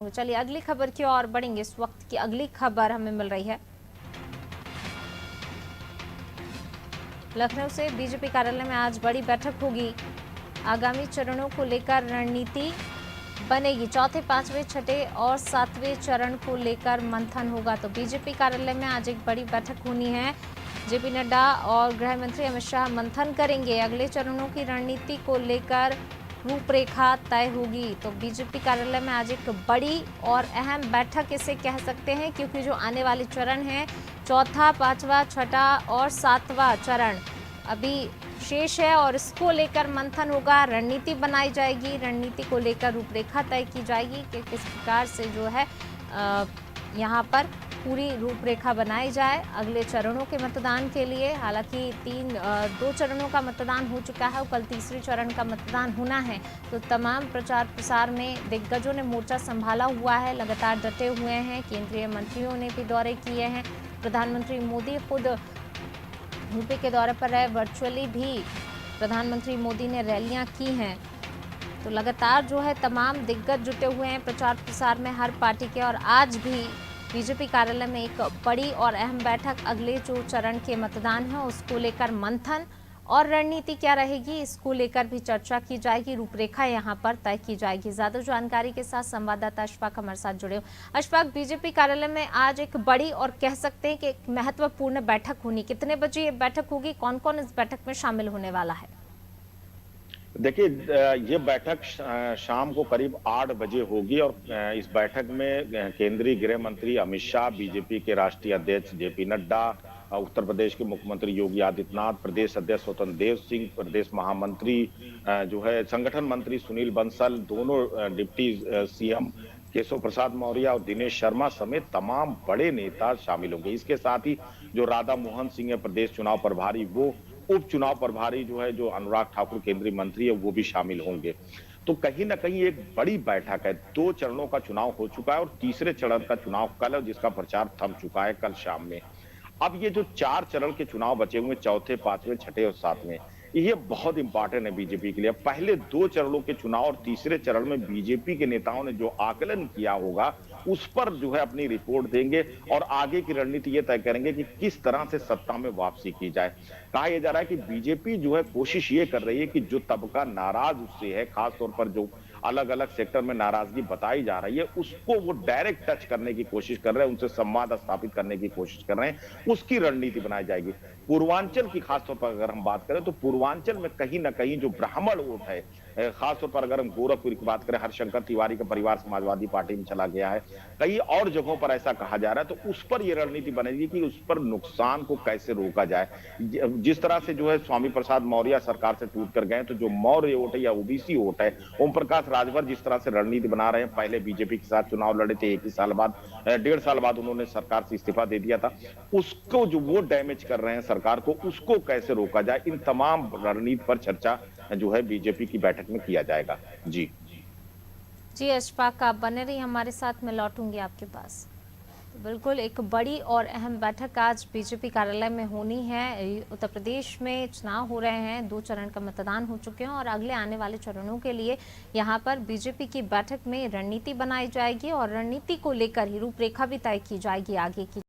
तो चलिए अगली खबर की ओर बढ़ेंगे। इस वक्त की अगली खबर हमें मिल रही है लखनऊ से। बीजेपी कार्यालय में आज बड़ी बैठक होगी। आगामी चरणों को लेकर रणनीति बनेगी। चौथे, पांचवें, छठे और सातवें चरण को लेकर मंथन होगा। तो बीजेपी कार्यालय में आज एक बड़ी बैठक होनी है। जेपी नड्डा और गृह मंत्री अमित शाह मंथन करेंगे। अगले चरणों की रणनीति को लेकर रूपरेखा तय होगी। तो बीजेपी कार्यालय में आज एक बड़ी और अहम बैठक इसे कह सकते हैं, क्योंकि जो आने वाले चरण हैं, चौथा, पांचवा, छठा और सातवां चरण अभी शेष है और इसको लेकर मंथन होगा। रणनीति बनाई जाएगी। रणनीति को लेकर रूपरेखा तय की जाएगी कि किस प्रकार से जो है यहाँ पर पूरी रूपरेखा बनाई जाए अगले चरणों के मतदान के लिए। हालांकि दो चरणों का मतदान हो चुका है और कल तीसरे चरण का मतदान होना है। तो तमाम प्रचार प्रसार में दिग्गजों ने मोर्चा संभाला हुआ है, लगातार डटे हुए हैं। केंद्रीय मंत्रियों ने भी दौरे किए हैं। प्रधानमंत्री मोदी खुद यूपी के दौरे पर रहे। वर्चुअली भी प्रधानमंत्री मोदी ने रैलियां की हैं। तो लगातार जो है तमाम दिग्गज जुटे हुए हैं प्रचार प्रसार में हर पार्टी के। और आज भी बीजेपी कार्यालय में एक बड़ी और अहम बैठक, अगले जो चरण के मतदान है उसको लेकर मंथन और रणनीति क्या रहेगी इसको लेकर भी चर्चा की जाएगी। रूपरेखा यहाँ पर तय की जाएगी। ज्यादा जानकारी के साथ संवाददाता अशफाक हमारे साथ जुड़े हो। अशफाक, बीजेपी कार्यालय में आज एक बड़ी और कह सकते हैं कि एक महत्वपूर्ण बैठक होनी, कितने बजे ये बैठक होगी, कौन कौन इस बैठक में शामिल होने वाला है? देखिए, ये बैठक शाम को करीब 8 बजे होगी और इस बैठक में केंद्रीय गृह मंत्री अमित शाह, बीजेपी के राष्ट्रीय अध्यक्ष जेपी नड्डा, उत्तर प्रदेश के मुख्यमंत्री योगी आदित्यनाथ, प्रदेश अध्यक्ष स्वतंत्र देव सिंह, प्रदेश महामंत्री जो है संगठन मंत्री सुनील बंसल, दोनों डिप्टी सीएम केशव प्रसाद मौर्य और दिनेश शर्मा समेत तमाम बड़े नेता शामिल होंगे। इसके साथ ही जो राधा मोहन सिंह है प्रदेश चुनाव प्रभारी, वो उपचुनाव प्रभारी जो है जो अनुराग ठाकुर केंद्रीय मंत्री है वो भी शामिल होंगे। तो कहीं ना कहीं एक बड़ी बैठक है। 2 चरणों का चुनाव हो चुका है और तीसरे चरण का चुनाव कल है, जिसका प्रचार थम चुका है कल शाम में। अब ये जो 4 चरण के चुनाव बचे हुए, चौथे, पांचवें, छठे और सातवें, ये बहुत इंपॉर्टेंट है बीजेपी के लिए। पहले 2 चरणों के चुनाव और तीसरे चरण में बीजेपी के नेताओं ने जो आकलन किया होगा उस पर जो है अपनी रिपोर्ट देंगे और आगे की रणनीति ये तय करेंगे कि किस तरह से सत्ता में वापसी की जाए। कहा यह जा रहा है कि बीजेपी जो है कोशिश ये कर रही है कि जो तबका नाराज उससे है, खासतौर पर जो अलग अलग सेक्टर में नाराजगी बताई जा रही है, उसको वो डायरेक्ट टच करने की कोशिश कर रहे हैं, उनसे संवाद स्थापित करने की कोशिश कर रहे हैं। उसकी रणनीति बनाई जाएगी। पूर्वांचल की खासतौर पर अगर हम बात करें तो पूर्वांचल में कहीं ना कहीं जो ब्राह्मण वोट है, खासतौर पर अगर हम गोरखपुर की बात करें, हरशंकर तिवारी का परिवार समाजवादी पार्टी में चला गया है, कई और जगहों पर ऐसा कहा जा रहा है। तो उस पर यह रणनीति बनेगी कि उस पर नुकसान को कैसे रोका जाए। जिस तरह से जो है स्वामी प्रसाद मौर्य सरकार से टूट कर गए, तो जो मौर्य वोट है या ओबीसी वोट है, ओम प्रकाश राजभर जिस तरह से रणनीति बना रहे हैं, पहले बीजेपी के साथ चुनाव लड़े थे, 1 ही साल बाद, 1.5 साल बाद उन्होंने सरकार से इस्तीफा दे दिया था, उसको जो वो डैमेज कर रहे हैं सरकार को, उसको कैसे रोका जाए, इन तमाम रणनीति पर चर्चा जो है बीजेपी की बैठक में किया जाएगा। जी जी अशफाक, आप बने रहिए हमारे साथ, मैं लौटूंगी आपके पास। तो बिल्कुल एक बड़ी और अहम बैठक आज बीजेपी कार्यालय में होनी है। उत्तर प्रदेश में चुनाव हो रहे हैं, 2 चरण का मतदान हो चुके हैं और अगले आने वाले चरणों के लिए यहाँ पर बीजेपी की बैठक में रणनीति बनाई जाएगी और रणनीति को लेकर ही रूपरेखा भी तय की जाएगी आगे की।